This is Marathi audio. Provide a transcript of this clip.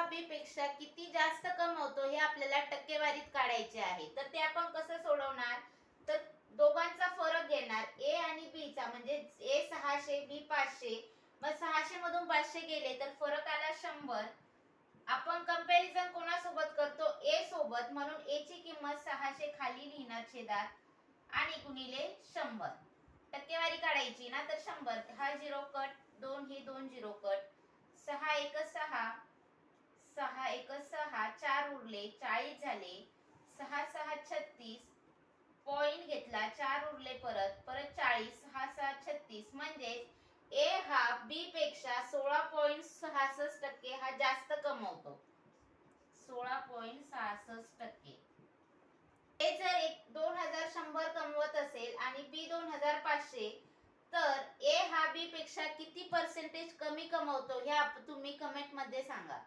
बी पेक्षा किती जास्त कमवतो हे आपल्याला टक्केवारीत काढायचे आहे. तर ते आपण कसं सोडवणार, तर दोघांचा फरक घेणार ए आणि बी चा, म्हणजे ए 600 बी 500. मग 600 मधून 500 गेले तर फरक आला 100. आपण कंपॅरिझन कोणासोबत करतो, ए सोबत, म्हणून ए ची किंमत 600 खाली लिहिणार छेदात आणि गुणिले 100. टक्केवारी काढायची ना, तर 100 हा 0 कट, 2 हे 2 0 कट, 6 1 6, 6 1 6, 4 उरले 40 झाले, 6 6 36, पॉइंट घेतला 4 उरले, परत 40, 6 6 36, म्हणजे ए हा बी पेक्षा 16.66% हा जास्त कमवतो. 16.66%. ए जर 2100 कमवत असेल आणि बी 2500, तर ए हा बी पेक्षा किती पर्सेंटेज कमी कमवतो हे तुम्ही कमेंट मध्ये सांगा.